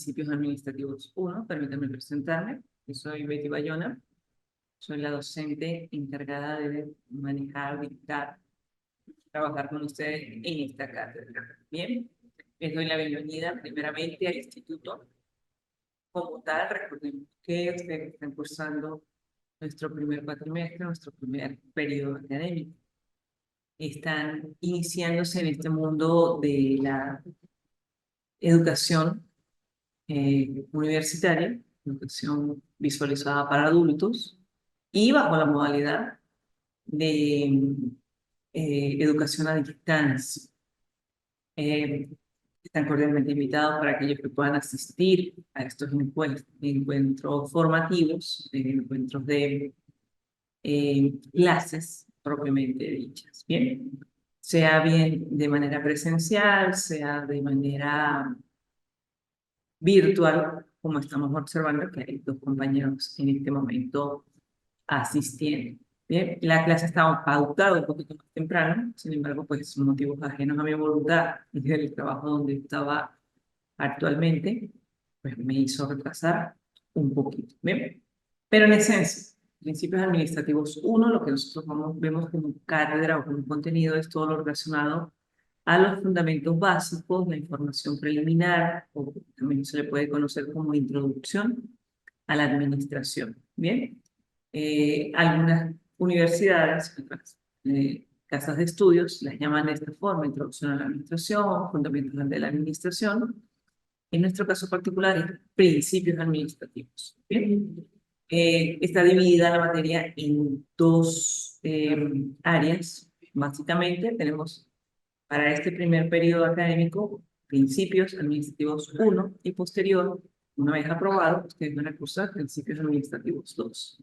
Principios Administrativos 1. Permítanme presentarme. Yo soy Betty Bayona. Soy la docente encargada de manejar, dictar, trabajar con ustedes en esta cátedra. Bien, les doy la bienvenida primeramente al instituto. Como tal, recordemos que ustedes están cursando nuestro primer cuatrimestre, nuestro primer periodo académico. Están iniciándose en este mundo de la educación universitaria, educación visualizada para adultos, y bajo la modalidad de educación a distancia. Están cordialmente invitados para aquellos que puedan asistir a estos encuentros formativos, encuentros de clases propiamente dichas. Bien, sea bien de manera presencial, sea de manera virtual, como estamos observando que hay dos compañeros en este momento asistiendo. Bien, la clase estaba pautada un poquito más temprano, sin embargo, pues motivos ajenos a mi voluntad y del trabajo donde estaba actualmente, pues me hizo retrasar un poquito. Bien, pero en esencia, Principios Administrativos 1, lo que nosotros vemos como cátedra o como contenido es todo lo relacionado a los fundamentos básicos, la información preliminar, o también se le puede conocer como introducción a la administración. Bien, algunas universidades, otras casas de estudios, las llaman de esta forma: introducción a la administración, fundamentos de la administración. En nuestro caso particular es principios administrativos. Bien, está dividida la materia en dos áreas. Básicamente tenemos para este primer periodo académico Principios Administrativos 1 y posterior, una vez aprobado, ustedes van a cursar Principios Administrativos 2.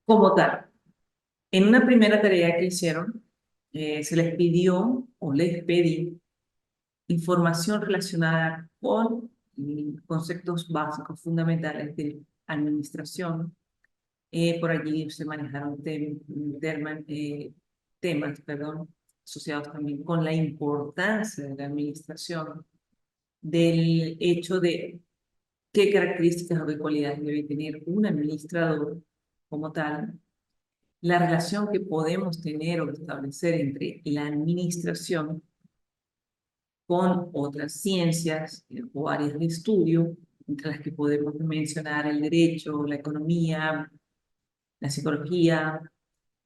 Como tal, en una primera tarea que hicieron, se les pidió o les pedí información relacionada con conceptos básicos fundamentales de administración. Por allí se manejaron temas asociados también con la importancia de la administración, del hecho de qué características o qué cualidades debe tener un administrador como tal, la relación que podemos tener o establecer entre la administración con otras ciencias o áreas de estudio, entre las que podemos mencionar el derecho, la economía, la psicología,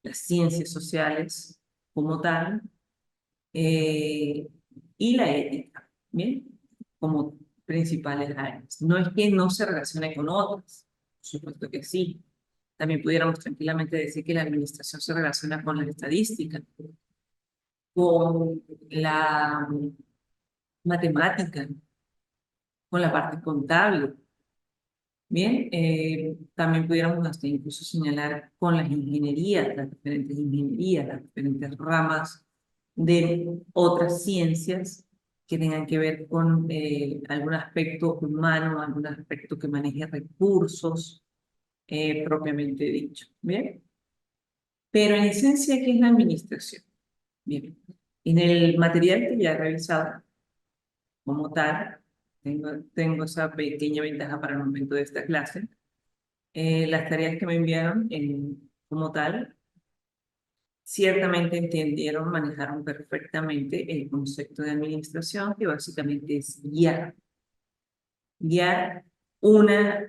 las ciencias sociales como tal, y la ética, ¿bien? Como principales áreas. No es que no se relacione con otras, por supuesto que sí. También pudiéramos tranquilamente decir que la administración se relaciona con la estadística, con la matemática, con la parte contable. Bien, también pudiéramos hasta incluso señalar con las ingenierías, las diferentes ingenierías, las diferentes ramas de otras ciencias que tengan que ver con algún aspecto humano, algún aspecto que maneje recursos propiamente dicho. Bien, pero en esencia, ¿qué es la administración? Bien, en el material que ya he revisado, como tal, tengo esa pequeña ventaja para el momento de esta clase. Las tareas que me enviaron como tal, ciertamente entendieron, manejaron perfectamente el concepto de administración, que básicamente es guiar una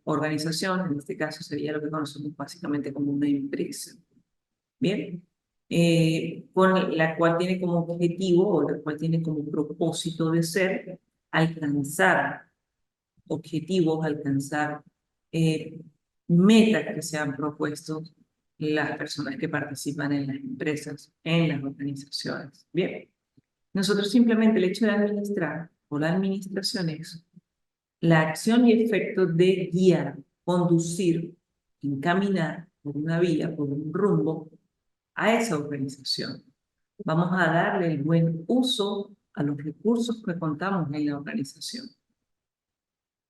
organización. En este caso sería lo que conocemos básicamente como una empresa. Bien, con la cual tiene como objetivo o la cual tiene como propósito de ser alcanzar objetivos, alcanzar metas que se han propuesto las personas que participan en las empresas, en las organizaciones. Bien, nosotros simplemente el hecho de administrar o la administración es la acción y efecto de guiar, conducir, encaminar por una vía, por un rumbo a esa organización. Vamos a darle el buen uso a los recursos que contamos en la organización.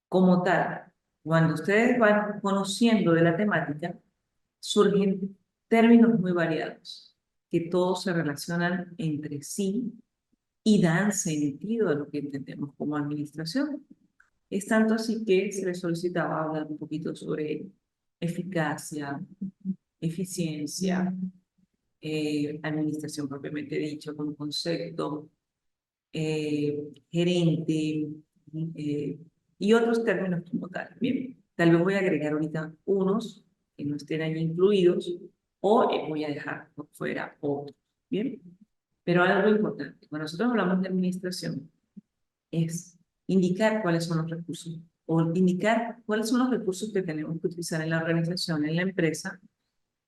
Como tal, cuando ustedes van conociendo de la temática, surgen términos muy variados, que todos se relacionan entre sí y dan sentido a lo que entendemos como administración. Es tanto así que se le solicitaba hablar un poquito sobre eficacia, eficiencia, administración propiamente dicho como concepto, gerente y otros términos como tal. Bien, tal vez voy a agregar ahorita unos que no estén ahí incluidos o voy a dejar por fuera otros. Bien, pero algo importante, cuando nosotros hablamos de administración, es indicar cuáles son los recursos o indicar cuáles son los recursos que tenemos que utilizar en la organización, en la empresa,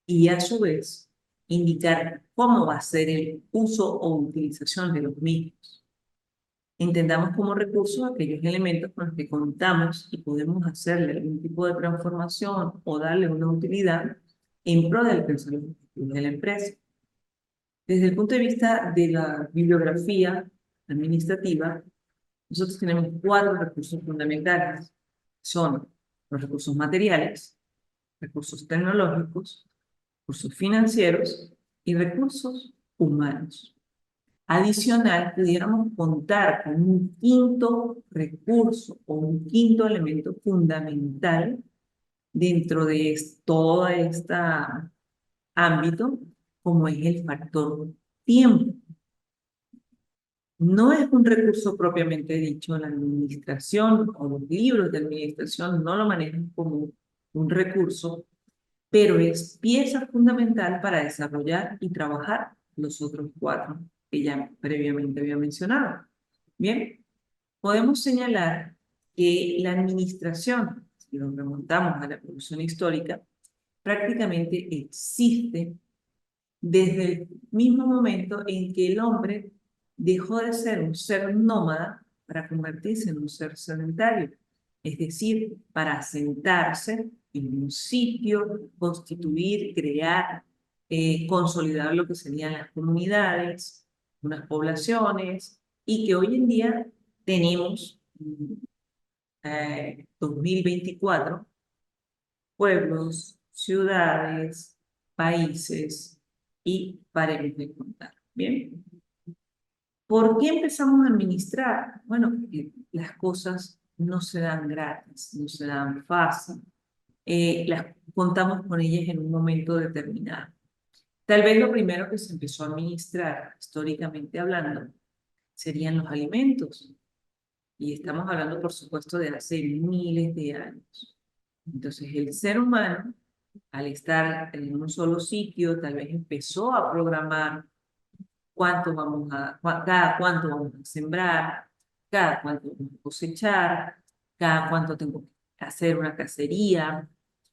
y a su vez indicar cómo va a ser el uso o utilización de los mismos. Entendamos como recursos aquellos elementos con los que contamos y podemos hacerle algún tipo de transformación o darle una utilidad en pro de alcanzar los objetivos de la empresa. Desde el punto de vista de la bibliografía administrativa, nosotros tenemos 4 recursos fundamentales. Son los recursos materiales, recursos tecnológicos, recursos financieros y recursos humanos. Adicional, pudiéramos contar con un quinto recurso o un quinto elemento fundamental dentro de todo este ámbito, como es el factor tiempo. No es un recurso propiamente dicho, la administración o los libros de administración no lo manejan como un recurso, pero es pieza fundamental para desarrollar y trabajar los otros 4 que ya previamente había mencionado. Bien, podemos señalar que la administración, si nos remontamos a la producción histórica, prácticamente existe desde el mismo momento en que el hombre dejó de ser un ser nómada para convertirse en un ser sedentario, es decir, para asentarse en un sitio, constituir, crear, consolidar lo que serían las comunidades, unas poblaciones, y que hoy en día tenemos 2024 pueblos, ciudades, países y paremos de contar. Bien. ¿Por qué empezamos a administrar? Bueno, porque las cosas no se dan gratis, no se dan fácil. Las contamos con ellas en un momento determinado. Tal vez lo primero que se empezó a administrar, históricamente hablando, serían los alimentos. Y estamos hablando, por supuesto, de hace miles de años. Entonces, el ser humano, al estar en un solo sitio, tal vez empezó a programar cada cuánto vamos a sembrar, cada cuánto vamos a cosechar, cada cuánto tengo que hacer una cacería,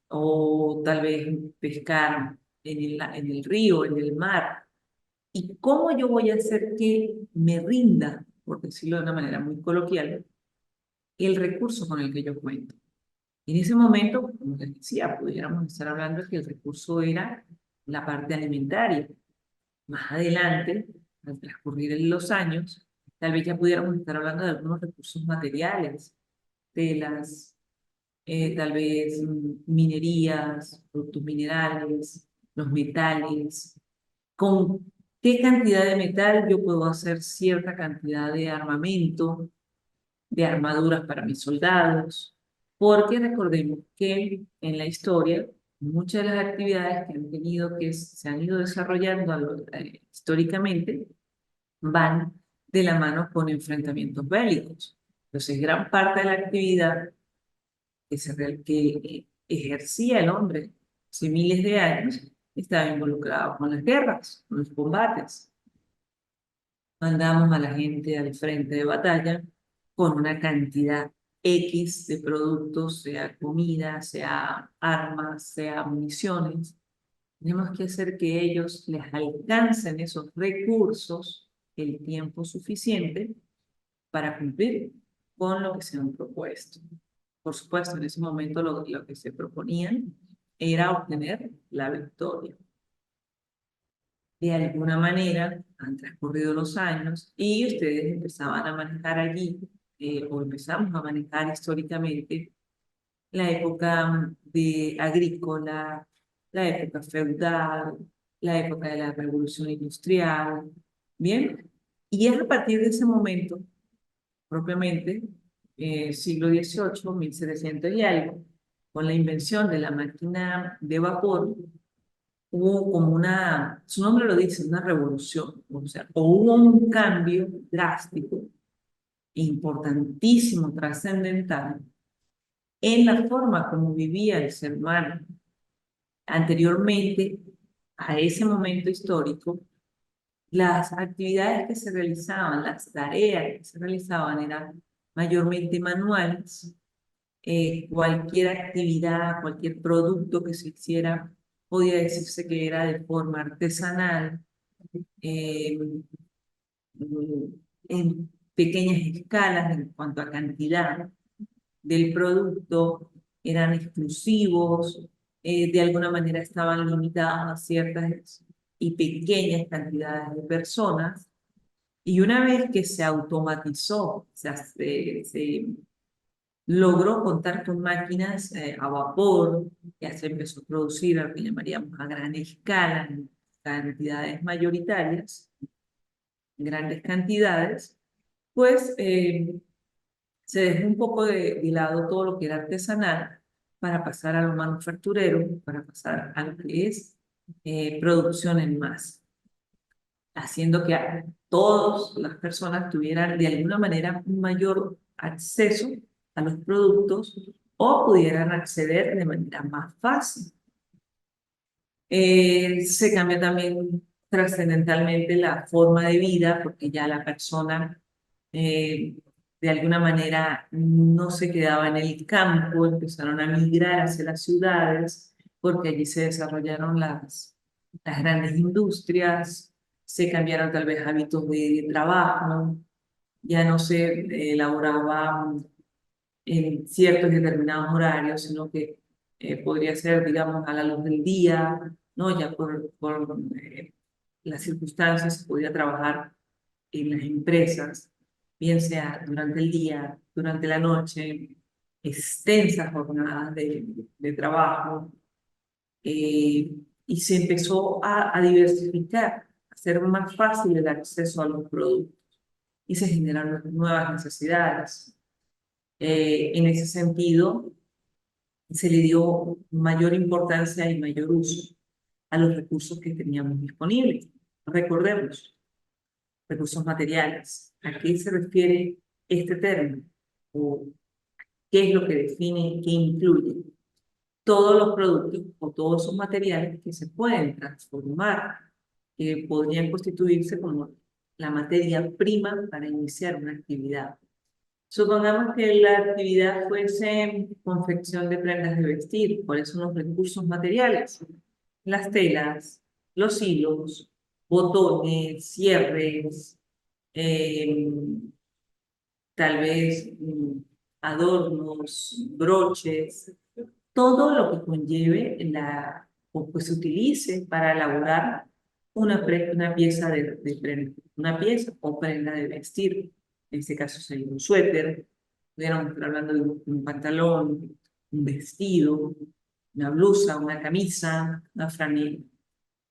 o tal vez pescar en el río, en el mar. ¿Y cómo yo voy a hacer que me rinda, por decirlo de una manera muy coloquial, el recurso con el que yo cuento? En ese momento, como les decía, pudiéramos estar hablando de que el recurso era la parte alimentaria. Más adelante, al transcurrir los años, tal vez ya pudiéramos estar hablando de algunos recursos materiales, telas, tal vez minerías, productos minerales, los metales. ¿Con qué cantidad de metal yo puedo hacer cierta cantidad de armamento, de armaduras para mis soldados? Porque recordemos que en la historia muchas de las actividades que han tenido se han ido desarrollando históricamente van de la mano con enfrentamientos bélicos. Entonces, gran parte de la actividad que ejercía el hombre hace miles de años estaba involucrado con las guerras, con los combates. Mandamos a la gente al frente de batalla con una cantidad X de productos, sea comida, sea armas, sea municiones. Tenemos que hacer que ellos les alcancen esos recursos el tiempo suficiente para cumplir con lo que se han propuesto. Por supuesto, en ese momento lo que se proponían era obtener la victoria. De alguna manera han transcurrido los años y ustedes empezaban a manejar allí, o empezamos a manejar históricamente, la época de agrícola, la época feudal, la época de la revolución industrial. Bien, Y es a partir de ese momento, propiamente, siglo XVIII, 1700 y algo, con la invención de la máquina de vapor, hubo como una, su nombre lo dice, una revolución, o sea, hubo un cambio drástico, importantísimo, trascendental, en la forma como vivía el ser humano. Anteriormente, a ese momento histórico, las actividades que se realizaban, las tareas que se realizaban eran mayormente manuales. Cualquier actividad, cualquier producto que se hiciera, podía decirse que era de forma artesanal, eh, en pequeñas escalas en cuanto a cantidad del producto, eran exclusivos, de alguna manera estaban limitados a ciertas y pequeñas cantidades de personas. Y una vez que se automatizó, o sea, se logró contar con máquinas a vapor, ya se empezó a producir lo que llamaríamos a gran escala, en cantidades mayoritarias, grandes cantidades, pues se dejó un poco de lado todo lo que era artesanal para pasar a lo manufacturero, para pasar a lo que es producción en masa, haciendo que todas las personas tuvieran de alguna manera un mayor acceso a los productos o pudieran acceder de manera más fácil. Se cambia también trascendentalmente la forma de vida porque ya la persona eh, de alguna manera no se quedaba en el campo, empezaron a migrar hacia las ciudades porque allí se desarrollaron las grandes industrias, se cambiaron tal vez hábitos de trabajo, ya no se elaboraba en ciertos y determinados horarios, sino que podría ser, digamos, a la luz del día, ¿no? Ya por las circunstancias se podía trabajar en las empresas, bien sea durante el día, durante la noche, extensas jornadas de trabajo, y se empezó a diversificar, a hacer más fácil el acceso a los productos y se generaron nuevas necesidades. En ese sentido, se le dio mayor importancia y mayor uso a los recursos que teníamos disponibles. Recordemos, recursos materiales. ¿A qué se refiere este término? ¿O qué es lo que define, qué incluye? Todos los productos o todos esos materiales que se pueden transformar, que podrían constituirse como la materia prima para iniciar una actividad. Supongamos que la actividad fuese confección de prendas de vestir. ¿Cuáles son los recursos materiales? Las telas, los hilos, botones, cierres, eh, tal vez adornos, broches, todo lo que conlleve o que se utilice para elaborar una pieza de prenda, una pieza o prenda de vestir. En este caso sería un suéter, pudiéramos estar hablando de un pantalón, un vestido, una blusa, una camisa, una franela.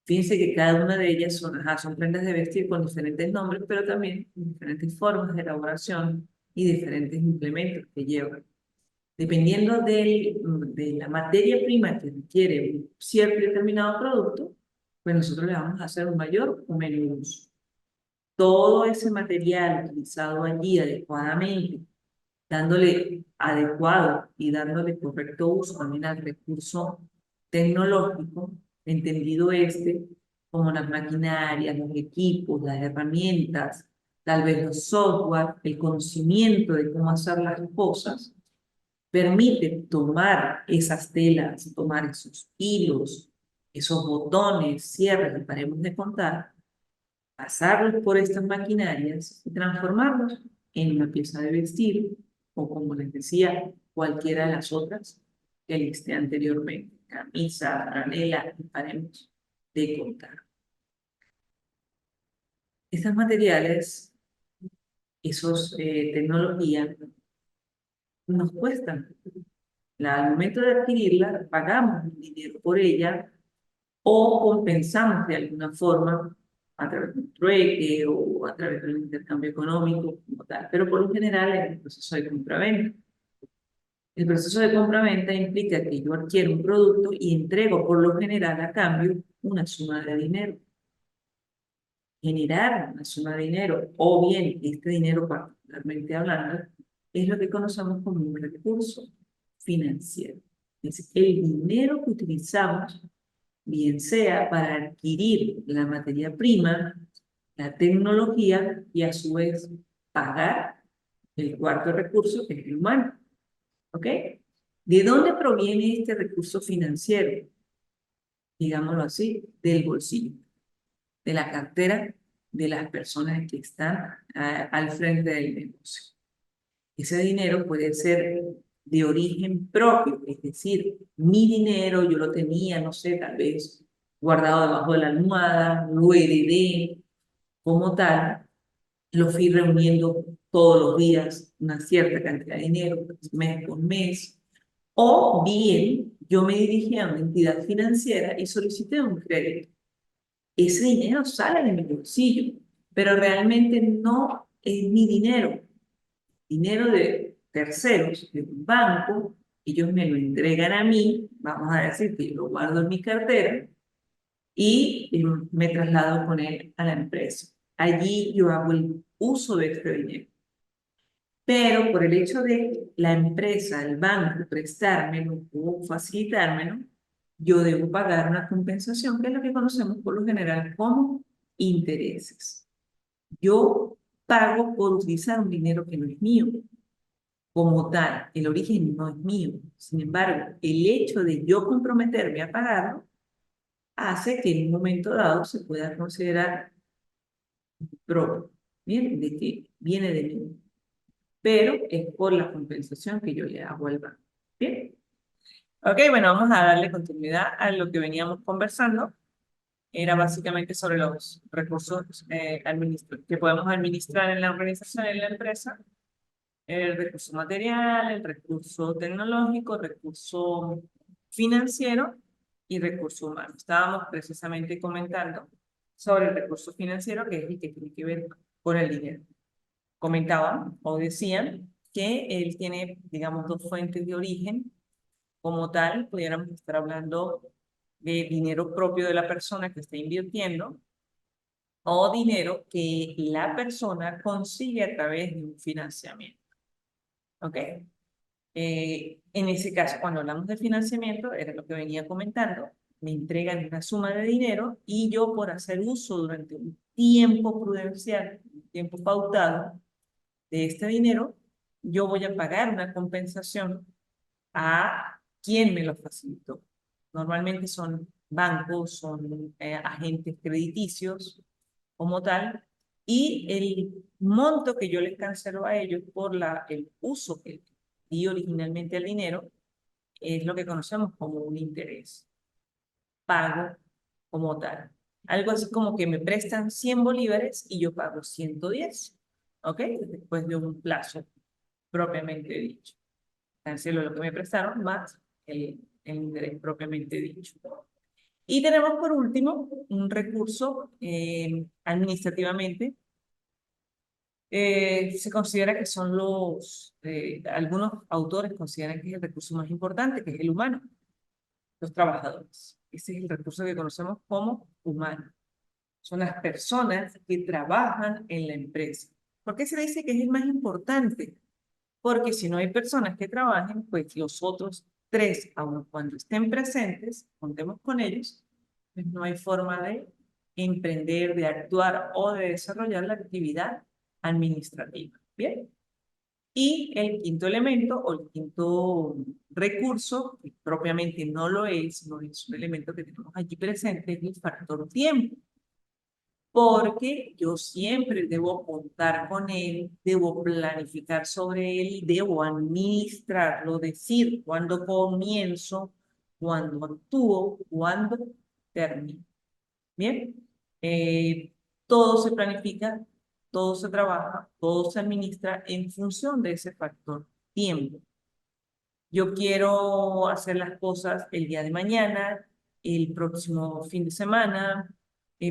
Fíjense que cada una de ellas son prendas de vestir con diferentes nombres, pero también diferentes formas de elaboración y diferentes implementos que llevan. Dependiendo de la materia prima que requiere un cierto y determinado producto, pues nosotros le vamos a hacer un mayor o menor uso. Todo ese material utilizado allí adecuadamente, dándole adecuado y dándole correcto uso también al recurso tecnológico, entendido este, como las maquinarias, los equipos, las herramientas, tal vez los software, el conocimiento de cómo hacer las cosas, permite tomar esas telas, tomar esos hilos, esos botones, cierres, y paremos de contar, pasarlos por estas maquinarias y transformarlos en una pieza de vestir o, como les decía, cualquiera de las otras que listé anteriormente, camisa, franela, y paremos de contar. Estos materiales, esos tecnologías, nos cuestan. Al momento de adquirirla, pagamos dinero por ella o compensamos de alguna forma a través de un trueque o a través del intercambio económico como tal, pero por lo general es el proceso de compra-venta. El proceso de compra-venta implica que yo adquiero un producto y entrego por lo general a cambio una suma de dinero. Generar una suma de dinero, o bien este dinero particularmente hablando, es lo que conocemos como un recurso financiero. Es el dinero que utilizamos, bien sea para adquirir la materia prima, la tecnología y a su vez pagar el cuarto recurso, que es el humano. ¿Ok? ¿De dónde proviene este recurso financiero? Digámoslo así, del bolsillo, de la cartera de las personas que están al frente del negocio. Ese dinero puede ser de origen propio, es decir, mi dinero yo lo tenía, no sé, tal vez guardado debajo de la almohada, lo heredé como tal, lo fui reuniendo todos los días, una cierta cantidad de dinero, mes por mes, o bien yo me dirigí a una entidad financiera y solicité un crédito. Ese dinero sale de mi bolsillo, pero realmente no es mi dinero, dinero de terceros, de un banco, ellos me lo entregan a mí, vamos a decir que yo lo guardo en mi cartera y me traslado con él a la empresa. Allí yo hago el uso de este dinero. Pero por el hecho de la empresa, el banco, prestármelo o facilitármelo, yo debo pagar una compensación, que es lo que conocemos por lo general como intereses. Yo pago por utilizar un dinero que no es mío. Como tal, el origen no es mío. Sin embargo, el hecho de yo comprometerme a pagarlo hace que en un momento dado se pueda considerar propio, ¿bien? De que viene de mí, pero es por la compensación que yo le hago al banco. ¿Bien? Ok, bueno, vamos a darle continuidad a lo que veníamos conversando. Era básicamente sobre los recursos que podemos administrar en la organización, en la empresa. El recurso material, el recurso tecnológico, el recurso financiero y recurso humano. Estábamos precisamente comentando sobre el recurso financiero, que es el que tiene que ver con el dinero. Comentaban o decían que él tiene, digamos, dos fuentes de origen. Como tal, pudiéramos estar hablando de dinero propio de la persona que está invirtiendo o dinero que la persona consigue a través de un financiamiento. ¿Ok? En ese caso, cuando hablamos de financiamiento, era lo que venía comentando, me entregan una suma de dinero y yo por hacer uso durante un tiempo prudencial, un tiempo pautado de este dinero, yo voy a pagar una compensación a quien me lo facilitó. Normalmente son bancos, son agentes crediticios como tal, y el monto que yo les cancelo a ellos por el uso que di originalmente al dinero es lo que conocemos como un interés, pago como tal. Algo así como que me prestan 100 bolívares y yo pago 110, ¿ok? Después de un plazo propiamente dicho. Cancelo lo que me prestaron más el interés propiamente dicho. Y tenemos por último un recurso administrativamente. Se considera que son algunos autores consideran que es el recurso más importante, que es el humano, los trabajadores. Ese es el recurso que conocemos como humano. Son las personas que trabajan en la empresa. ¿Por qué se dice que es el más importante? Porque si no hay personas que trabajen, pues los otros tres, aun cuando estén presentes, contemos con ellos, pues no hay forma de emprender, de actuar o de desarrollar la actividad administrativa. ¿Bien? Y el quinto elemento o el quinto recurso, que propiamente no lo es, no es un elemento que tenemos aquí presente, es el factor tiempo, porque yo siempre debo contar con él, debo planificar sobre él, debo administrarlo, decir cuándo comienzo, cuándo actúo, cuándo termino. Bien, todo se planifica, todo se trabaja, todo se administra en función de ese factor tiempo. Yo quiero hacer las cosas el día de mañana, el próximo fin de semana,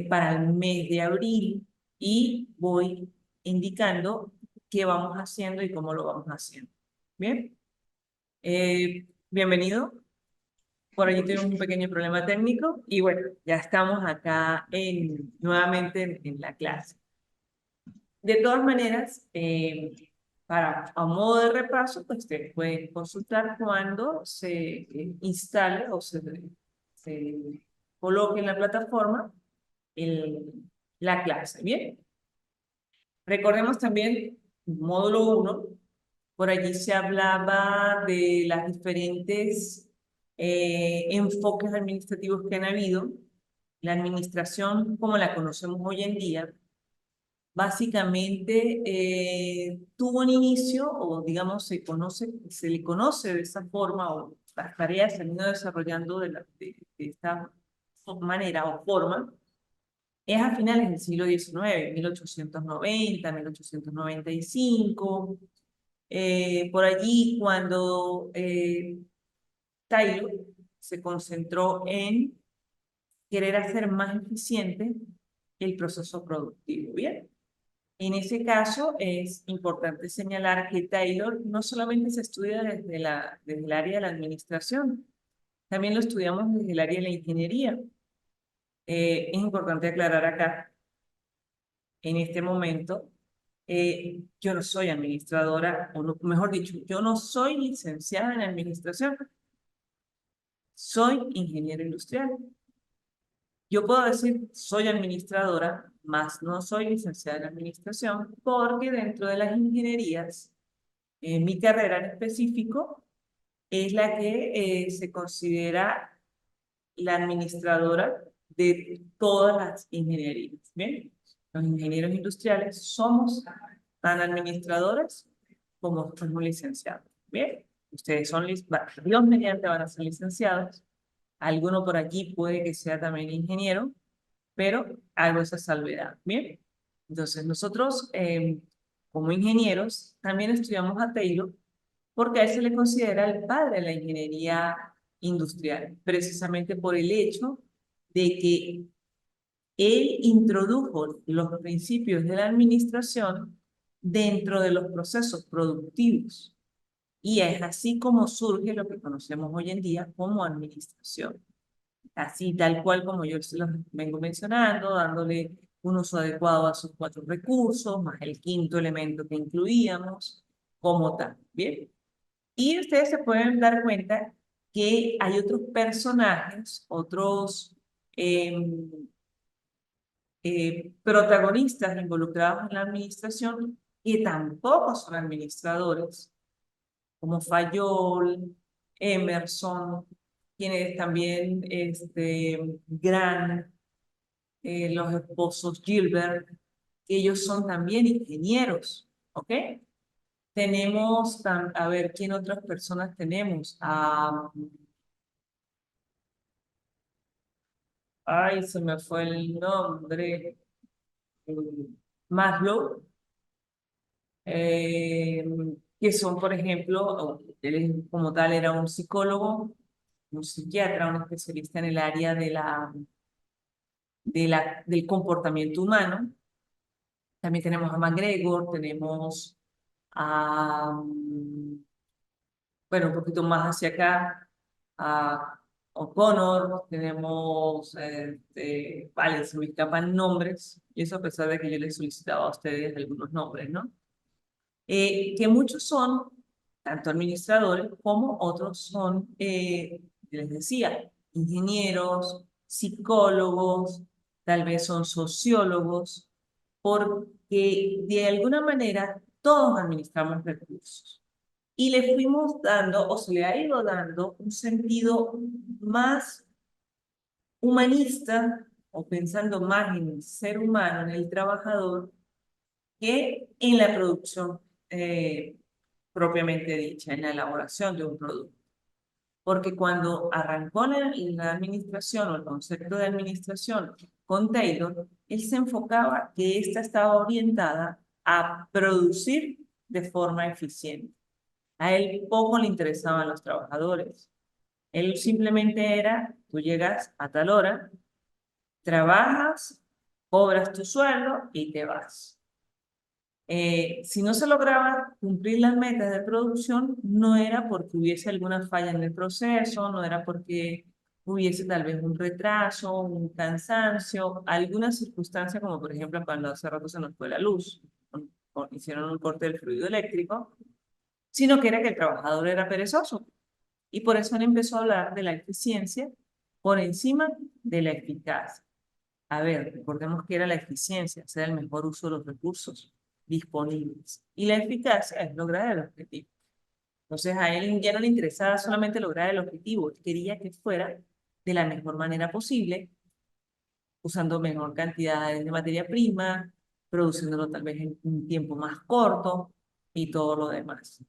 para el mes de abril y voy indicando qué vamos haciendo y cómo lo vamos haciendo. Bien, bienvenido. Por allí tuvimos un pequeño problema técnico y bueno, ya estamos acá nuevamente en la clase. De todas maneras, a modo de repaso, pues ustedes pueden consultar cuando se instale o se coloque en la plataforma la clase. Bien, recordemos también módulo 1, por allí se hablaba de las diferentes enfoques administrativos que han habido. La administración, como la conocemos hoy en día, básicamente tuvo un inicio, o digamos, se le conoce de esa forma, o las tareas se han ido desarrollando de esta manera o forma, es a finales del siglo XIX, 1890, 1895, por allí cuando Taylor se concentró en querer hacer más eficiente el proceso productivo. Bien, en ese caso es importante señalar que Taylor no solamente se estudia desde el área de la administración, también lo estudiamos desde el área de la ingeniería. Es importante aclarar acá, en este momento, yo no soy administradora, o mejor dicho, yo no soy licenciada en administración, soy ingeniero industrial. Yo puedo decir, soy administradora, más no soy licenciada en administración, porque dentro de las ingenierías, mi carrera en específico es la que se considera la administradora de todas las ingenierías. ¿Bien? Los ingenieros industriales somos tan administradores como somos licenciados. ¿Bien? Ustedes son, Dios mediante, van a ser licenciados. Alguno por aquí puede que sea también ingeniero, pero algo esa salvedad. Bien, entonces nosotros como ingenieros también estudiamos a Taylor porque a él se le considera el padre de la ingeniería industrial, precisamente por el hecho de que él introdujo los principios de la administración dentro de los procesos productivos. Y es así como surge lo que conocemos hoy en día como administración. Así tal cual como yo se los vengo mencionando, dándole un uso adecuado a sus 4 recursos, más el quinto elemento que incluíamos, como tal. Bien. Y ustedes se pueden dar cuenta que hay otros personajes, otros protagonistas involucrados en la administración que tampoco son administradores, como Fayol, Emerson, quienes también, Grant, los esposos Gilbert, que ellos son también ingenieros, ¿ok? Tenemos, a ver, ¿quién otras personas tenemos? Ay, se me fue el nombre. Maslow, eh, que son, por ejemplo, él como tal era un psicólogo, un psiquiatra, un especialista en el área del comportamiento humano. También tenemos a McGregor, tenemos a, bueno, un poquito más hacia acá, a O'Connor, tenemos, vale, se me escapan nombres, y eso a pesar de que yo les solicitaba a ustedes algunos nombres, ¿no? Que muchos son tanto administradores como otros son, les decía, ingenieros, psicólogos, tal vez son sociólogos, porque de alguna manera todos administramos recursos. Y le fuimos dando, o se le ha ido dando, un sentido más humanista, o pensando más en el ser humano, en el trabajador, que en la producción propiamente dicha, en la elaboración de un producto. Porque cuando arrancó la administración o el concepto de administración con Taylor, él se enfocaba que esta estaba orientada a producir de forma eficiente. A él poco le interesaban los trabajadores. Él simplemente era, tú llegas a tal hora, trabajas, cobras tu sueldo y te vas. Si no se lograba cumplir las metas de producción, no era porque hubiese alguna falla en el proceso, no era porque hubiese tal vez un retraso, un cansancio, alguna circunstancia, como por ejemplo cuando hace rato se nos fue la luz, hicieron un corte del fluido eléctrico, sino que era que el trabajador era perezoso. Y por eso él empezó a hablar de la eficiencia por encima de la eficacia. A ver, recordemos que era la eficiencia, hacer el mejor uso de los recursos disponibles. Y la eficacia es lograr el objetivo. Entonces a él ya no le interesaba solamente lograr el objetivo, él quería que fuera de la mejor manera posible, usando mejor cantidades de materia prima, produciéndolo tal vez en un tiempo más corto y todo lo demás.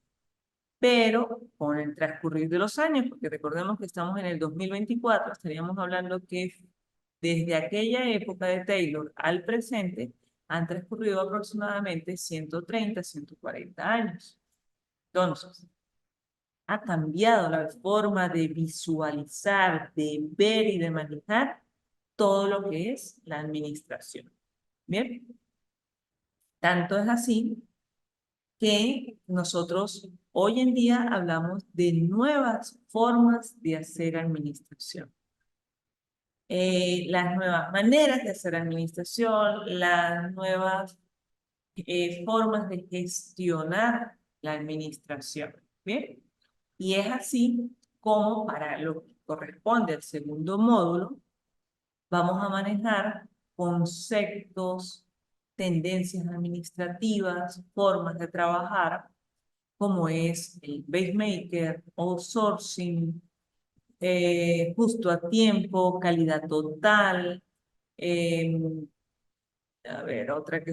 Pero con el transcurrir de los años, porque recordemos que estamos en el 2024, estaríamos hablando que desde aquella época de Taylor al presente han transcurrido aproximadamente 130, 140 años. Entonces, ha cambiado la forma de visualizar, de ver y de manejar todo lo que es la administración. Bien, tanto es así que nosotros hoy en día hablamos de nuevas formas de hacer administración. Las nuevas maneras de hacer administración, las nuevas formas de gestionar la administración. ¿Bien? Y es así como para lo que corresponde al segundo módulo, vamos a manejar conceptos, tendencias administrativas, formas de trabajar, como es el basemaker, outsourcing, justo a tiempo, calidad total, eh, a ver, otra que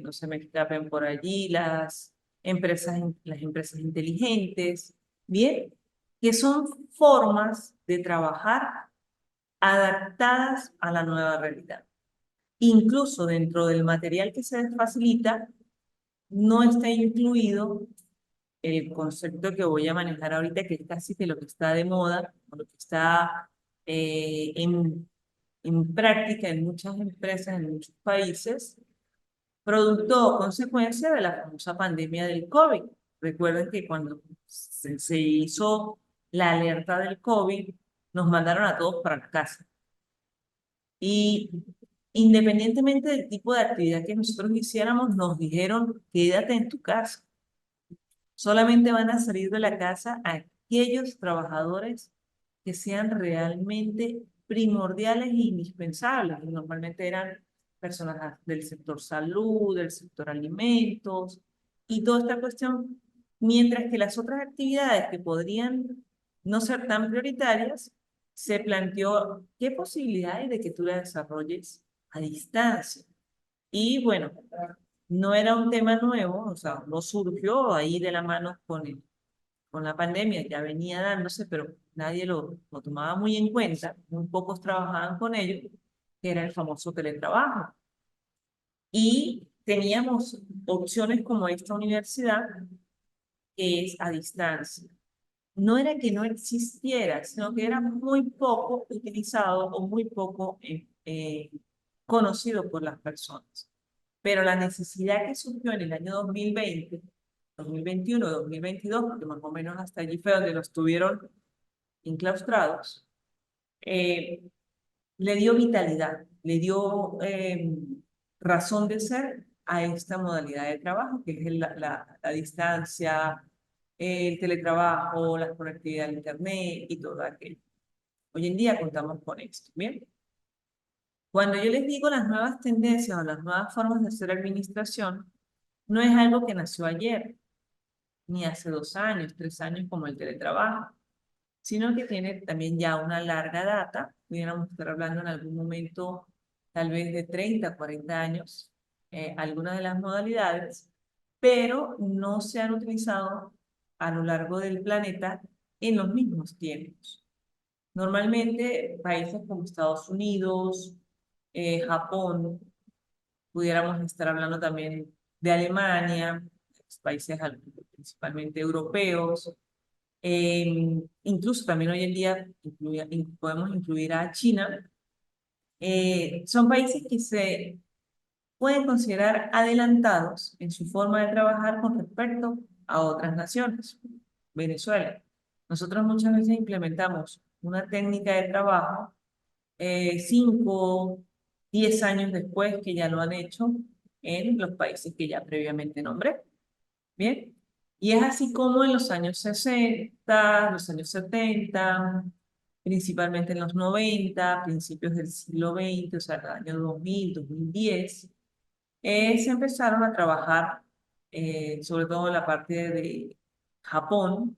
no se me escapen por allí, las empresas inteligentes, ¿bien? Que son formas de trabajar adaptadas a la nueva realidad. Incluso dentro del material que se facilita, no está incluido el concepto que voy a manejar ahorita, que es casi que lo que está de moda, o lo que está eh, en, en práctica en muchas empresas, en muchos países, producto o consecuencia de la famosa pandemia del COVID. Recuerden que cuando se hizo la alerta del COVID, nos mandaron a todos para la casa. Y independientemente del tipo de actividad que nosotros hiciéramos, nos dijeron, quédate en tu casa. Solamente van a salir de la casa aquellos trabajadores que sean realmente primordiales e indispensables. Y normalmente eran personas del sector salud, del sector alimentos y toda esta cuestión, mientras que las otras actividades que podrían no ser tan prioritarias, se planteó qué posibilidad hay de que tú las desarrolles a distancia. Y bueno, no era un tema nuevo, o sea, no surgió ahí de la mano con la pandemia, ya venía dándose, pero nadie lo tomaba muy en cuenta, muy pocos trabajaban con ello, que era el famoso teletrabajo. Y teníamos opciones como esta universidad, que es a distancia. No era que no existiera, sino que era muy poco utilizado o muy poco conocido por las personas. Pero la necesidad que surgió en el año 2020, 2021, 2022, porque más o menos hasta allí fue donde los tuvieron enclaustrados, eh, le dio vitalidad, le dio razón de ser a esta modalidad de trabajo, que es la distancia, el teletrabajo, la conectividad a Internet y todo aquello. Hoy en día contamos con esto, ¿bien? Cuando yo les digo las nuevas tendencias o las nuevas formas de hacer administración, no es algo que nació ayer, ni hace 2 años, 3 años como el teletrabajo, sino que tiene también ya una larga data. Pudiéramos estar hablando en algún momento tal vez de 30, 40 años, algunas de las modalidades, pero no se han utilizado a lo largo del planeta en los mismos tiempos. Normalmente países como Estados Unidos, Japón, pudiéramos estar hablando también de Alemania, países principalmente europeos, incluso también hoy en día podemos incluir a China, Son países que se pueden considerar adelantados en su forma de trabajar con respecto a otras naciones. Venezuela. Nosotros muchas veces implementamos una técnica de trabajo 5, 10 años después que ya lo han hecho en los países que ya previamente nombré. Bien. Y es así como en los años 60, los años 70, principalmente en los 90, principios del siglo XX, o sea, el año 2000, 2010, se empezaron a trabajar, sobre todo en la parte de Japón,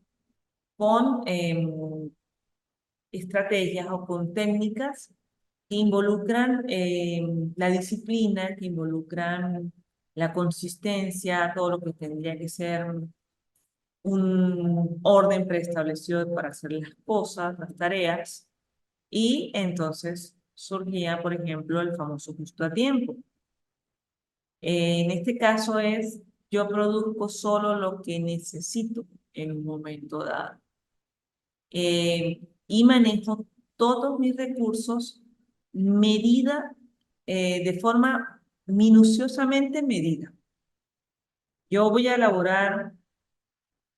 con estrategias o con técnicas que involucran la disciplina, que involucran la consistencia, todo lo que tendría que ser un orden preestablecido para hacer las cosas, las tareas, y entonces surgía, por ejemplo, el famoso justo a tiempo. En este caso es, yo produzco solo lo que necesito en un momento dado. Y manejo todos mis recursos medida, de forma minuciosamente medida. Yo voy a elaborar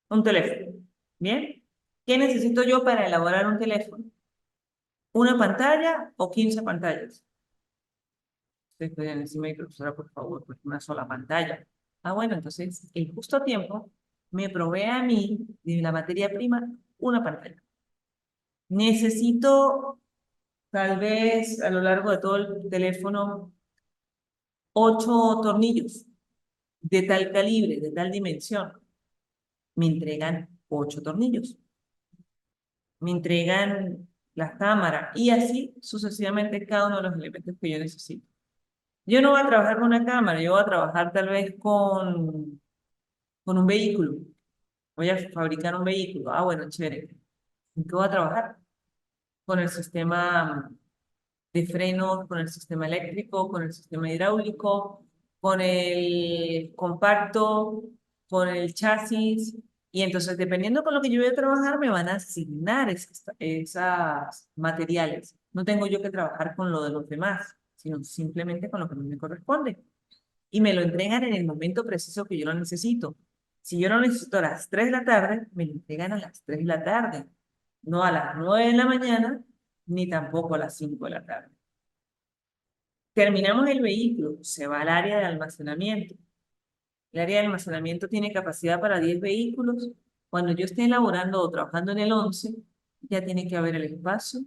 un teléfono, ¿bien? ¿Qué necesito yo para elaborar un teléfono? ¿Una pantalla o 15 pantallas? Ustedes pueden decirme, profesora, por favor, pues una sola pantalla. Ah, bueno, entonces el justo tiempo me provee a mí de la materia prima una pantalla. Necesito, tal vez, a lo largo de todo el teléfono, 8 tornillos de tal calibre, de tal dimensión. Me entregan 8 tornillos. Me entregan la cámara y así sucesivamente cada uno de los elementos que yo necesito. Yo no voy a trabajar con una cámara, yo voy a trabajar tal vez con un vehículo. Voy a fabricar un vehículo. Ah, bueno, chévere. ¿En qué voy a trabajar? Con el sistema de frenos, con el sistema eléctrico, con el sistema hidráulico, con el compacto, con el chasis. Y entonces, dependiendo con lo que yo voy a trabajar, me van a asignar esas materiales. No tengo yo que trabajar con lo de los demás, sino simplemente con lo que a mí me corresponde. Y me lo entregan en el momento preciso que yo lo necesito. Si yo lo necesito a las 3 de la tarde, me lo entregan a las 3 de la tarde, no a las 9 de la mañana, ni tampoco a las 5 de la tarde. Terminamos el vehículo, se va al área de almacenamiento. El área de almacenamiento tiene capacidad para 10 vehículos. Cuando yo esté elaborando o trabajando en el 11, ya tiene que haber el espacio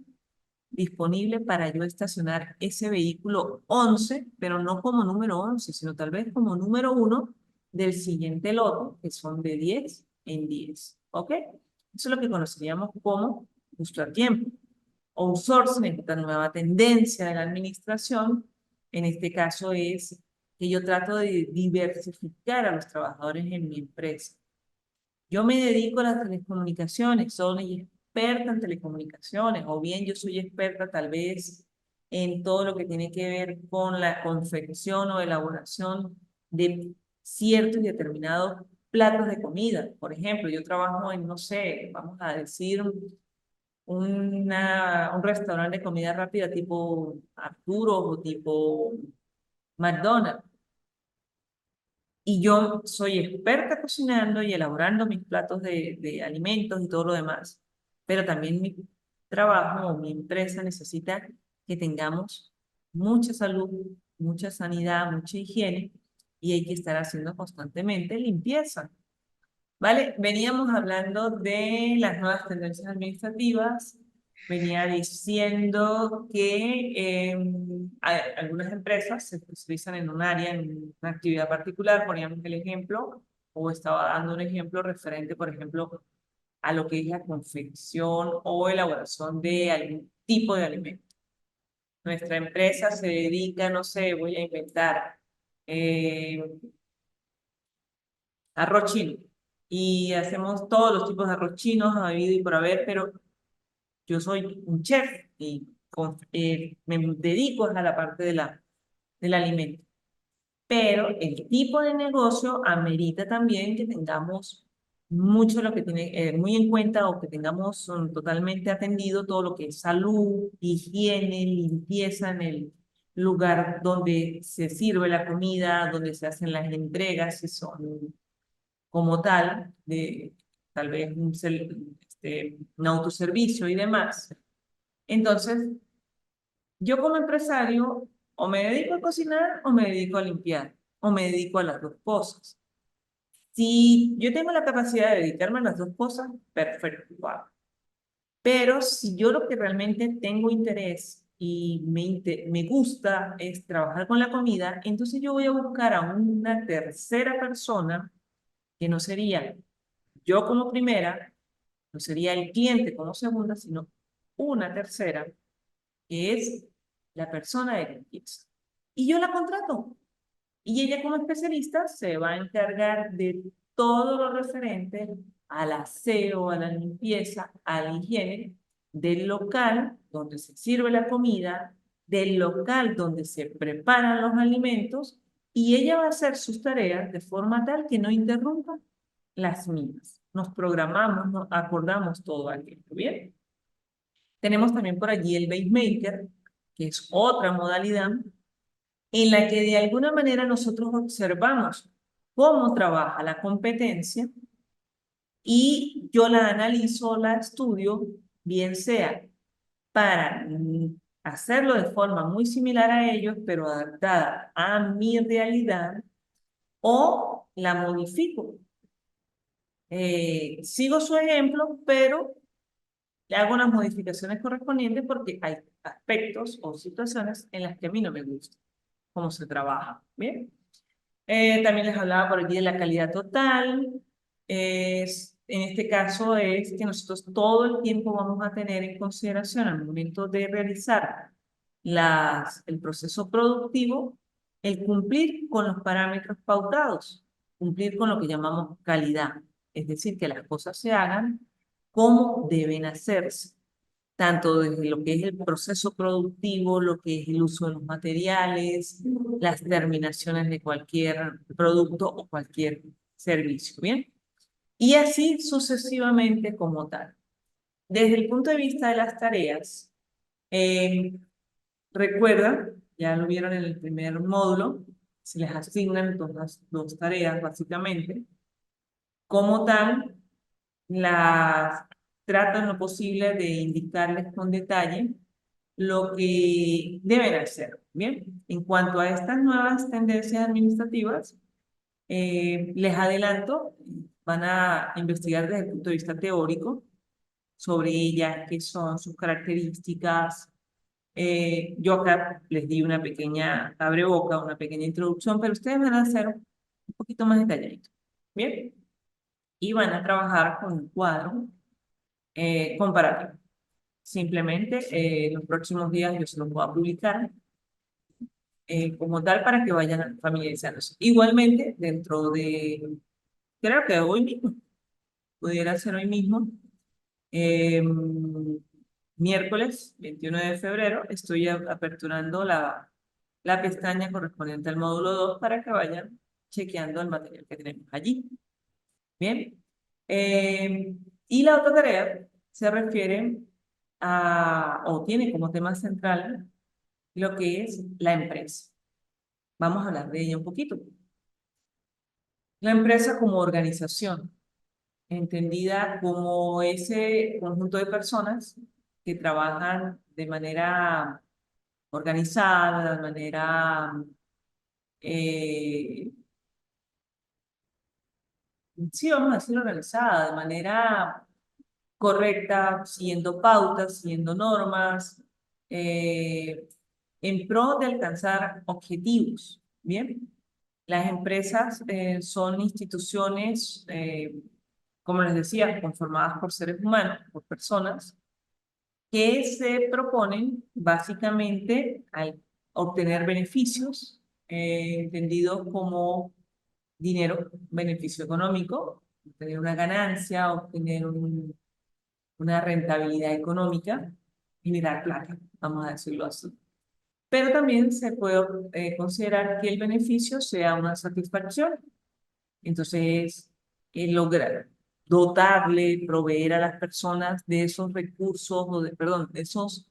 disponible para yo estacionar ese vehículo 11, pero no como número 11, sino tal vez como número 1 del siguiente lote, que son de 10 en 10. ¿Ok? Eso es lo que conoceríamos como justo a tiempo. Outsourcing, esta nueva tendencia de la administración, en este caso es que yo trato de diversificar a los trabajadores en mi empresa. Yo me dedico a las telecomunicaciones, soy experta en telecomunicaciones, o bien yo soy experta tal vez en todo lo que tiene que ver con la confección o elaboración de ciertos y determinados platos de comida. Por ejemplo, yo trabajo en, no sé, vamos a decir, un restaurante de comida rápida tipo Arturo o tipo McDonald's. Y yo soy experta cocinando y elaborando mis platos de alimentos y todo lo demás. Pero también mi trabajo o mi empresa necesita que tengamos mucha salud, mucha sanidad, mucha higiene y hay que estar haciendo constantemente limpieza. ¿Vale? Veníamos hablando de las nuevas tendencias administrativas. Venía diciendo que algunas empresas se especializan en un área, en una actividad particular. Poníamos el ejemplo, o estaba dando un ejemplo referente, por ejemplo, a lo que es la confección o elaboración de algún tipo de alimento. Nuestra empresa se dedica, no sé, voy a inventar, eh, arroz chino. Y hacemos todos los tipos de arroz chinos, habido y por haber, pero yo soy un chef y me dedico a la parte del alimento. Pero el tipo de negocio amerita también que tengamos mucho lo que tiene, muy en cuenta o que tengamos totalmente atendido todo lo que es salud, higiene, limpieza lugar donde se sirve la comida, donde se hacen las entregas, si son como tal, de tal vez un autoservicio y demás. Entonces, yo como empresario o me dedico a cocinar o me dedico a limpiar o me dedico a las dos cosas. Si yo tengo la capacidad de dedicarme a las dos cosas, perfecto, lo hago. Pero si yo lo que realmente tengo interés y me gusta es trabajar con la comida, entonces yo voy a buscar a una tercera persona que no sería yo como primera, no sería el cliente como segunda, sino una tercera, que es la persona de limpieza. Y yo la contrato. Y ella como especialista se va a encargar de todo lo referente al aseo, a la limpieza, a la higiene del local donde se sirve la comida, del local donde se preparan los alimentos, y ella va a hacer sus tareas de forma tal que no interrumpa las mías. Nos programamos, nos acordamos todo aquello, ¿bien? Tenemos también por allí el base maker, que es otra modalidad en la que de alguna manera nosotros observamos cómo trabaja la competencia y yo la analizo, la estudio, bien sea para hacerlo de forma muy similar a ellos, pero adaptada a mi realidad, o la modifico. Sigo su ejemplo, pero le hago las modificaciones correspondientes porque hay aspectos o situaciones en las que a mí no me gusta cómo se trabaja. Bien. También les hablaba por allí de la calidad total. En este caso es que nosotros todo el tiempo vamos a tener en consideración al momento de realizar el proceso productivo, el cumplir con los parámetros pautados, cumplir con lo que llamamos calidad, es decir, que las cosas se hagan como deben hacerse tanto desde lo que es el proceso productivo, lo que es el uso de los materiales, las terminaciones de cualquier producto o cualquier servicio, ¿bien? Y así sucesivamente como tal. Desde el punto de vista de las tareas, eh, recuerda, ya lo vieron en el primer módulo, se les asignan dos tareas básicamente. Como tal, las trato en lo posible de indicarles con detalle lo que deben hacer. Bien, en cuanto a estas nuevas tendencias administrativas, les adelanto, van a investigar desde el punto de vista teórico sobre ellas, qué son sus características. Yo acá les di una pequeña abreboca, una pequeña introducción, pero ustedes van a hacer un poquito más detalladito. Bien, y van a trabajar con un cuadro comparativo. Simplemente en los próximos días yo se los voy a publicar como tal para que vayan familiarizándose. Igualmente, creo que hoy mismo, pudiera ser hoy mismo, eh, miércoles 21 de febrero, estoy aperturando la pestaña correspondiente al módulo 2 para que vayan chequeando el material que tenemos allí. Bien. Eh, y la otra tarea se refiere o tiene como tema central lo que es la empresa. Vamos a hablar de ella un poquito. La empresa como organización, entendida como ese conjunto de personas que trabajan de manera organizada, de manera, eh, sí, vamos a decir organizada, de manera correcta, siguiendo pautas, siguiendo normas, eh, en pro de alcanzar objetivos. Bien, las empresas son instituciones, como les decía, conformadas por seres humanos, por personas, que se proponen básicamente al obtener beneficios, entendidos como dinero, beneficio económico, obtener una ganancia, obtener una rentabilidad económica, generar plata, vamos a decirlo así. Pero también se puede considerar que el beneficio sea una satisfacción. Entonces, lograr dotarle, proveer a las personas de esos recursos, perdón, de esos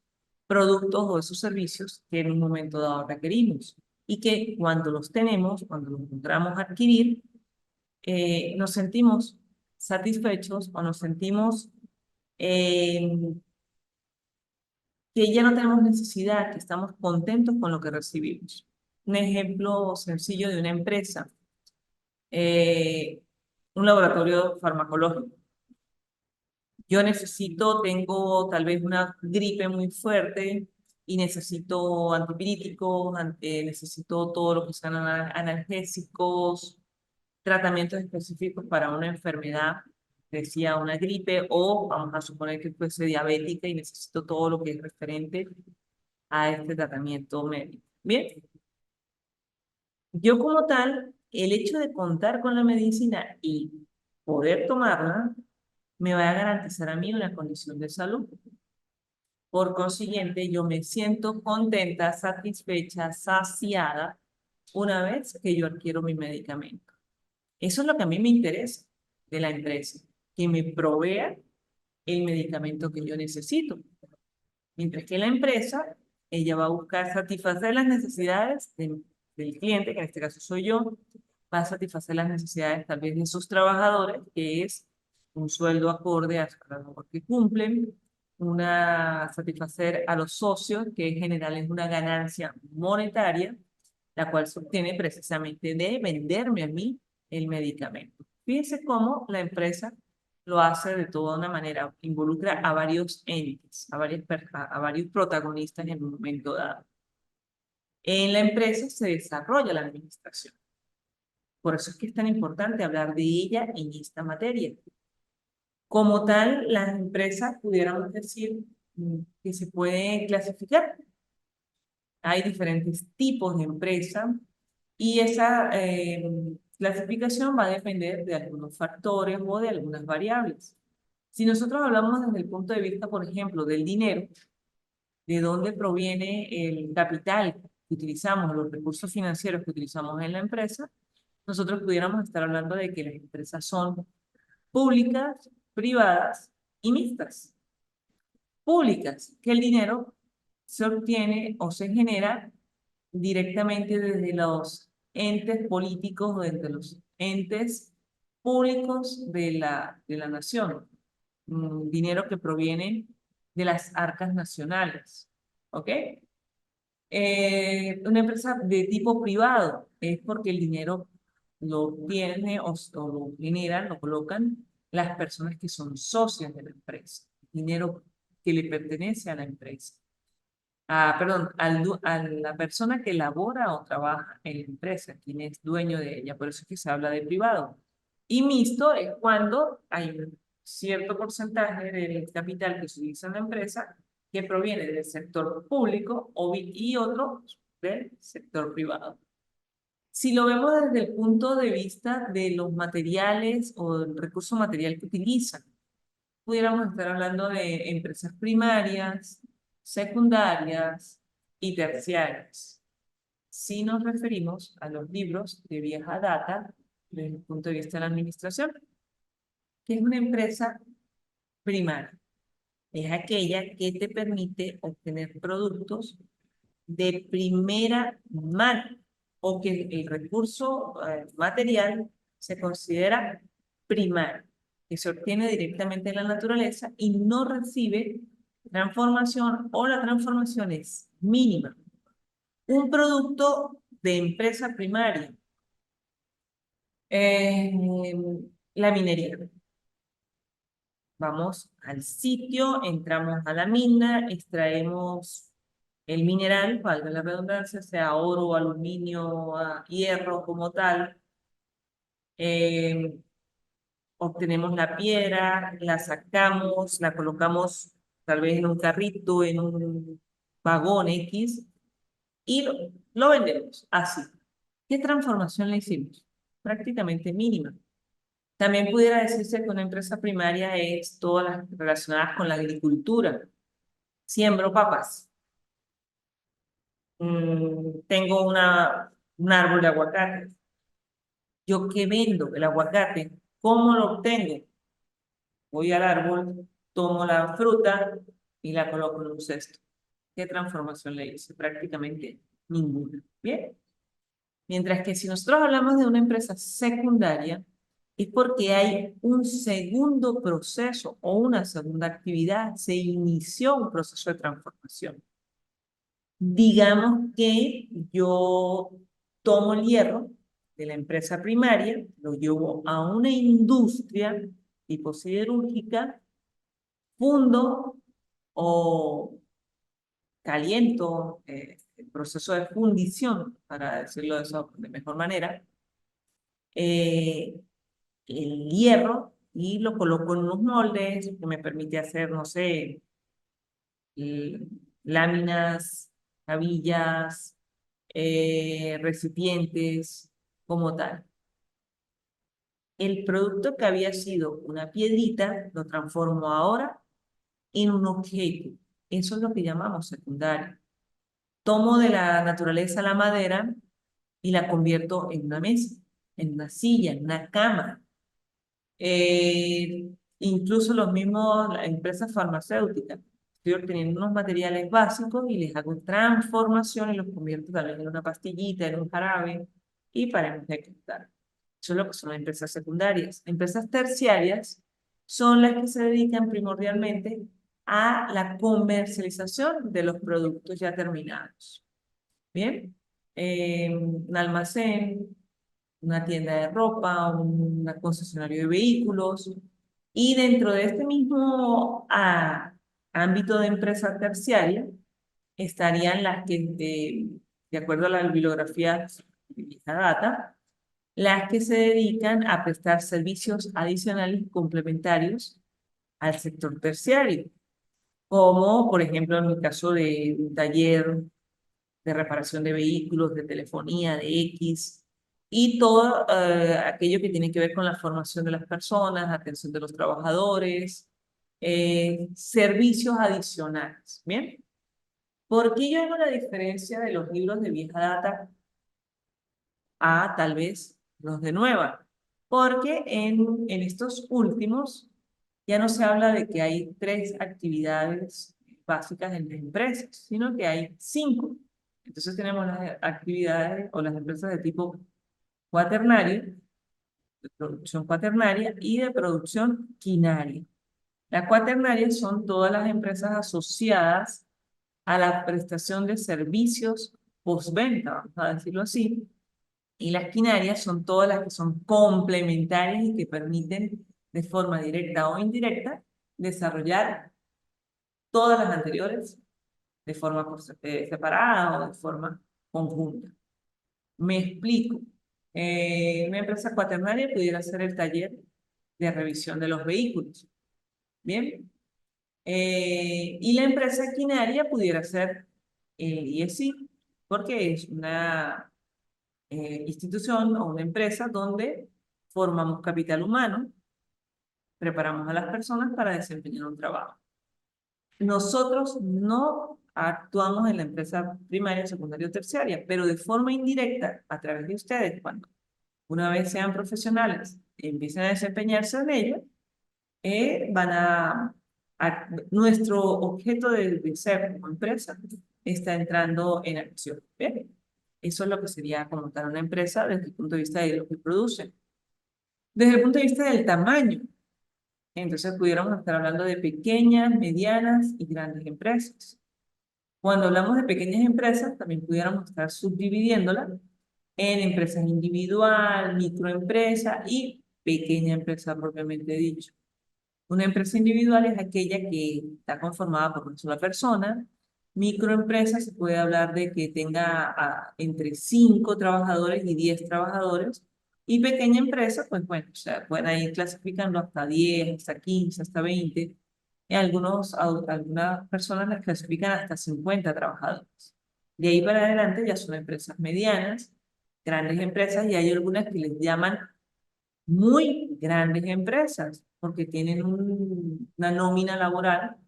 productos o esos servicios que en un momento dado requerimos y que cuando los tenemos, cuando los logramos adquirir, nos sentimos satisfechos o nos sentimos eh, que ya no tenemos necesidad, que estamos contentos con lo que recibimos. Un ejemplo sencillo de una empresa, eh, un laboratorio farmacológico. Yo necesito, tengo tal vez una gripe muy fuerte y necesito antipiríticos, necesito todo lo que sean analgésicos, tratamientos específicos para una enfermedad, decía una gripe, o vamos a suponer que fuese diabética y necesito todo lo que es referente a este tratamiento médico. Bien, yo como tal, el hecho de contar con la medicina y poder tomarla, me va a garantizar a mí una condición de salud. Por consiguiente, yo me siento contenta, satisfecha, saciada una vez que yo adquiero mi medicamento. Eso es lo que a mí me interesa de la empresa, que me provea el medicamento que yo necesito. Mientras que la empresa, ella va a buscar satisfacer las necesidades del cliente, que en este caso soy yo, va a satisfacer las necesidades tal vez de sus trabajadores, que es un sueldo acorde a la labor que cumplen, satisfacer a los socios, que en general es una ganancia monetaria, la cual se obtiene precisamente de venderme a mí el medicamento. Fíjense cómo la empresa lo hace de toda una manera, involucra a varios entes, a varios protagonistas en un momento dado. En la empresa se desarrolla la administración. Por eso es que es tan importante hablar de ella en esta materia. Como tal, las empresas pudiéramos decir que se pueden clasificar. Hay diferentes tipos de empresas y esa clasificación va a depender de algunos factores o de algunas variables. Si nosotros hablamos desde el punto de vista, por ejemplo, del dinero, de dónde proviene el capital que utilizamos, los recursos financieros que utilizamos en la empresa, nosotros pudiéramos estar hablando de que las empresas son públicas, privadas y mixtas. Públicas, que el dinero se obtiene o se genera directamente desde los entes políticos o desde los entes públicos de la nación. Dinero que proviene de las arcas nacionales. ¿Ok? Una empresa de tipo privado es porque el dinero lo tiene o lo generan, lo colocan las personas que son socias de la empresa. Dinero que le pertenece a la empresa. Perdón, a la persona que labora o trabaja en la empresa, quien es dueño de ella. Por eso es que se habla de privado. Y mixto es cuando hay un cierto porcentaje del capital que se utiliza en la empresa que proviene del sector público y otro del sector privado. Si lo vemos desde el punto de vista de los materiales o el recurso material que utilizan, pudiéramos estar hablando de empresas primarias, secundarias y terciarias. Si nos referimos a los libros de vieja data desde el punto de vista de la administración, que es una empresa primaria. Es aquella que te permite obtener productos de primera mano o que el recurso material se considera primario, que se obtiene directamente en la naturaleza y no recibe transformación o la transformación es mínima. Un producto de empresa primaria, eh, la minería. Vamos al sitio, entramos a la mina, extraemos el mineral, valga la redundancia, sea oro, aluminio, hierro como tal. Obtenemos la piedra, la sacamos, la colocamos tal vez en un carrito, en un vagón X, y lo vendemos así. ¿Qué transformación le hicimos? Prácticamente mínima. También pudiera decirse que una empresa primaria es todas las relacionadas con la agricultura. Siembro papas. Tengo un árbol de aguacate. ¿Yo qué vendo? El aguacate. ¿Cómo lo obtengo? Voy al árbol, tomo la fruta y la coloco en un cesto. ¿qué transformación le hice? Prácticamente ninguna. Bien. Mientras que si nosotros hablamos de una empresa secundaria, es porque hay un segundo proceso o una segunda actividad, se inició un proceso de transformación. Digamos que yo tomo el hierro de la empresa primaria, lo llevo a una industria tipo siderúrgica, fundo o caliento el proceso de fundición, para decirlo de mejor manera, eh, el hierro y lo coloco en unos moldes que me permite hacer, no sé, eh, láminas, cabillas, recipientes, como tal. El producto que había sido una piedrita lo transformo ahora en un objeto. Eso es lo que llamamos secundario. Tomo de la naturaleza la madera y la convierto en una mesa, en una silla, en una cama. Incluso los mismos, las empresas farmacéuticas. Estoy obteniendo unos materiales básicos y les hago transformación y los convierto tal vez en una pastillita, en un jarabe y paremos de contar. Eso es lo que son las empresas secundarias. Empresas terciarias son las que se dedican primordialmente a la comercialización de los productos ya terminados. Bien, un almacén, una tienda de ropa, un concesionario de vehículos. Y dentro de este mismo ámbito de empresa terciaria estarían las que, de acuerdo a la bibliografía de Big Data, las que se dedican a prestar servicios adicionales y complementarios al sector terciario, como por ejemplo en el caso de un taller de reparación de vehículos, de telefonía, de X, y todo aquello que tiene que ver con la formación de las personas, atención de los trabajadores, servicios adicionales. ¿Bien? ¿Por qué yo hago la diferencia de los libros de vieja data a tal vez los de nueva? Porque en estos últimos ya no se habla de que hay 3 actividades básicas en las empresas, sino que hay 5. Entonces tenemos las actividades o las empresas de tipo cuaternario, de producción cuaternaria y de producción quinaria. Las cuaternarias son todas las empresas asociadas a la prestación de servicios postventa, vamos a decirlo así, y las quinarias son todas las que son complementarias y que permiten de forma directa o indirecta desarrollar todas las anteriores de forma separada o de forma conjunta. Me explico. Una empresa cuaternaria pudiera ser el taller de revisión de los vehículos. Bien. Y la empresa quinaria pudiera ser el IESI, porque es una institución o una empresa donde formamos capital humano, preparamos a las personas para desempeñar un trabajo. Nosotros no actuamos en la empresa primaria, secundaria o terciaria, pero de forma indirecta, a través de ustedes, cuando una vez sean profesionales y empiecen a desempeñarse en ello, van nuestro objeto de ser como empresa está entrando en acción. ¿Bien? Eso es lo que sería como tal una empresa desde el punto de vista de lo que produce. Desde el punto de vista del tamaño, entonces pudiéramos estar hablando de pequeñas, medianas y grandes empresas. Cuando hablamos de pequeñas empresas, también pudiéramos estar subdividiéndolas en empresas individual, microempresa y pequeña empresa propiamente dicho. Una empresa individual es aquella que está conformada por una sola persona. Microempresa se puede hablar de que tenga entre 5 trabajadores y 10 trabajadores. Y pequeña empresa, pues bueno, o sea, pueden ir clasificando hasta 10, hasta 15, hasta 20. Y algunas personas las clasifican hasta 50 trabajadores. De ahí para adelante ya son empresas medianas, grandes empresas, y hay algunas que les llaman muy grandes empresas, porque tienen una nómina laboral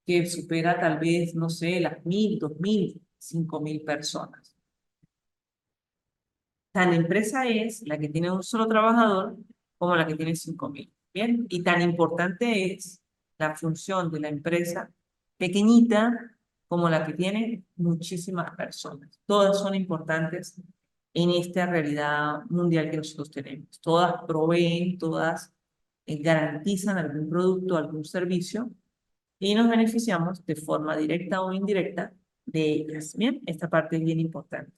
que supera tal vez, no sé, las 1.000, 2.000, 5.000 personas. Tan empresa es la que tiene un solo trabajador como la que tiene 5.000. ¿Bien? Y tan importante es la función de la empresa pequeñita como la que tienen muchísimas personas. Todas son importantes en esta realidad mundial que nosotros tenemos. Todas proveen, todas garantizan algún producto, algún servicio y nos beneficiamos de forma directa o indirecta de ellas. Bien, esta parte es bien importante.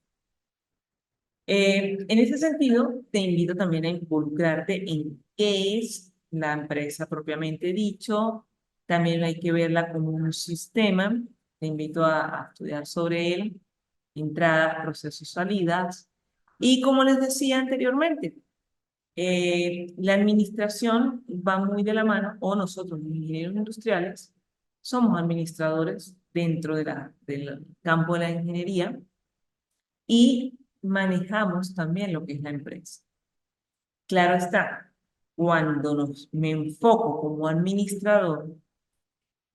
En ese sentido, te invito también a involucrarte en qué es la empresa propiamente dicho. También hay que verla como un sistema. Te invito a estudiar sobre él, entradas, procesos, salidas. Y como les decía anteriormente, la administración va muy de la mano, o nosotros, los ingenieros industriales, somos administradores dentro del campo de la ingeniería y manejamos también lo que es la empresa. Claro está, cuando me enfoco como administrador,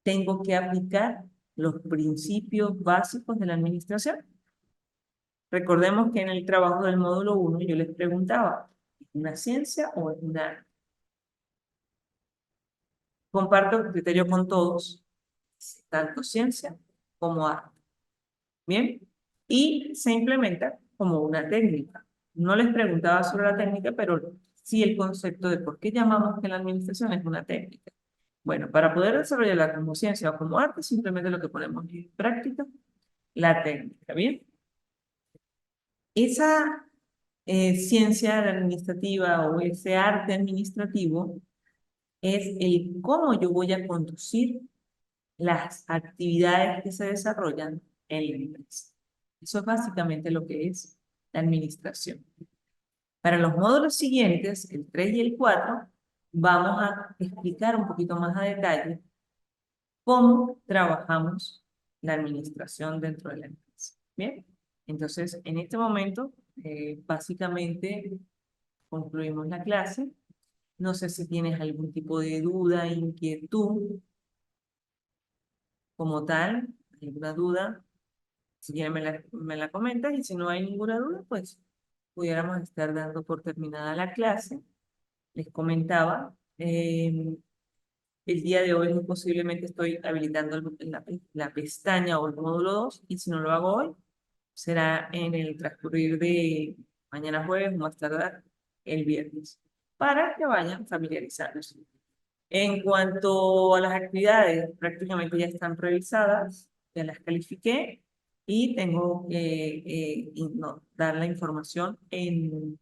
tengo que aplicar los principios básicos de la administración. Recordemos que en el trabajo del módulo 1 yo les preguntaba, ¿es una ciencia o es una arte? Comparto el criterio con todos, tanto ciencia como arte. ¿Bien? Y se implementa como una técnica. No les preguntaba sobre la técnica, pero sí el concepto de por qué llamamos que la administración es una técnica. Bueno, para poder desarrollarla como ciencia o como arte, simplemente lo que ponemos en práctica, la técnica, ¿bien? Esa ciencia administrativa o ese arte administrativo es el cómo yo voy a conducir las actividades que se desarrollan en la empresa. Eso es básicamente lo que es la administración. Para los módulos siguientes, el 3 y el 4, vamos a explicar un poquito más a detalle cómo trabajamos la administración dentro de la empresa. Bien, entonces en este momento, básicamente concluimos la clase. No sé si tienes algún tipo de duda, inquietud, como tal, alguna duda. Si quieres me la comentas y si no hay ninguna duda, pues pudiéramos estar dando por terminada la clase. Les comentaba, el día de hoy muy posiblemente estoy habilitando la pestaña o el módulo 2 y si no lo hago hoy, será en el transcurrir de mañana jueves o más tardar el viernes, para que vayan familiarizándose. En cuanto a las actividades, prácticamente ya están revisadas, ya las califiqué y tengo que dar la información en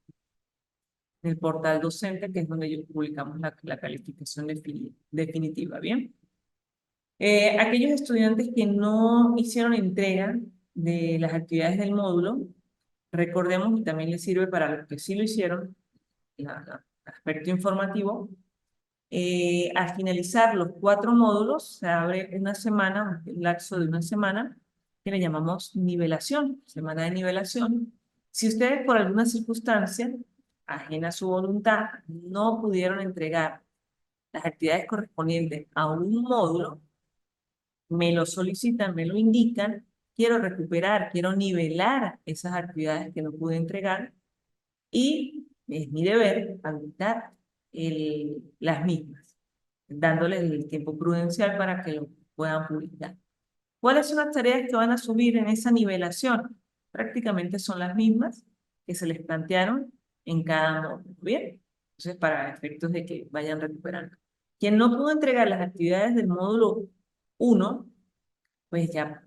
el portal docente, que es donde publicamos la calificación definitiva, ¿bien? Aquellos estudiantes que no hicieron entrega de las actividades del módulo, recordemos, y también les sirve para los que sí lo hicieron, el aspecto informativo, al finalizar los 4 módulos, se abre una semana, un lapso de una semana, que le llamamos nivelación, semana de nivelación. Si ustedes por alguna circunstancia, ajena a su voluntad, no pudieron entregar las actividades correspondientes a un módulo, me lo solicitan, me lo indican, quiero recuperar, quiero nivelar esas actividades que no pude entregar y es mi deber habilitar las mismas, dándoles el tiempo prudencial para que lo puedan publicar. ¿Cuáles son las tareas que van a subir en esa nivelación? Prácticamente son las mismas que se les plantearon en cada módulo, ¿bien? Entonces, para efectos de que vayan recuperando. Quien no pudo entregar las actividades del módulo 1, pues ya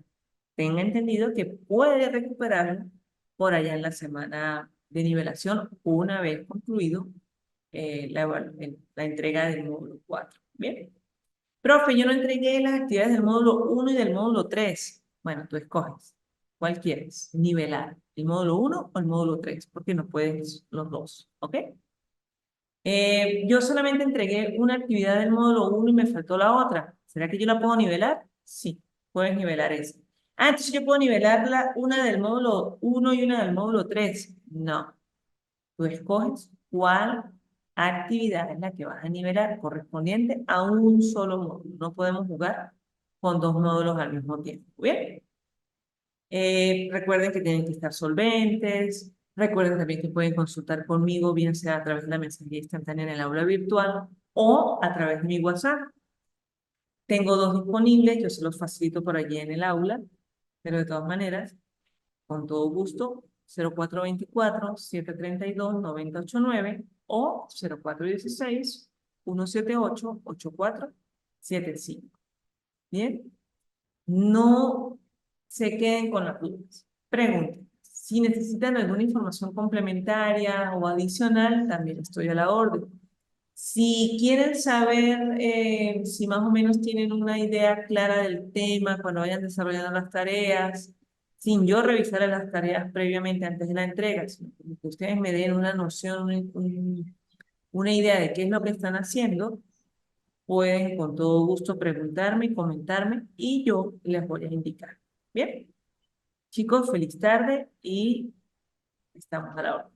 tenga entendido que puede recuperarlo por allá en la semana de nivelación una vez concluido la entrega del módulo 4. Bien. Profe, yo no entregué las actividades del módulo 1 y del módulo 3. Bueno, tú escoges. ¿Cuál quieres? Nivelar. ¿El módulo 1 o el módulo 3? Porque no puedes los dos. ¿Ok? Yo solamente entregué una actividad del módulo 1 y me faltó la otra. ¿Será que yo la puedo nivelar? Sí, puedes nivelar esa. Ah, entonces yo puedo nivelar una del módulo 1 y una del módulo 3. No. Tú escoges cuál actividad es la que vas a nivelar correspondiente a un solo módulo. No podemos jugar con 2 módulos al mismo tiempo. ¿Bien? Recuerden que tienen que estar solventes. Recuerden también que pueden consultar conmigo, bien sea a través de la mensajería instantánea en el aula virtual o a través de mi WhatsApp. Tengo 2 disponibles, yo se los facilito por allí en el aula. Pero de todas maneras, con todo gusto, 0424-732-9089 o 0416-178-8475. Bien, no se queden con las dudas. Pregunten. Si necesitan alguna información complementaria o adicional, también estoy a la orden. Si quieren saber si más o menos tienen una idea clara del tema cuando vayan desarrollando las tareas, sin yo revisar las tareas previamente antes de la entrega, sino que ustedes me den una noción, una idea de qué es lo que están haciendo, pueden con todo gusto preguntarme y comentarme y yo les voy a indicar. Bien, chicos, feliz tarde y estamos a la hora.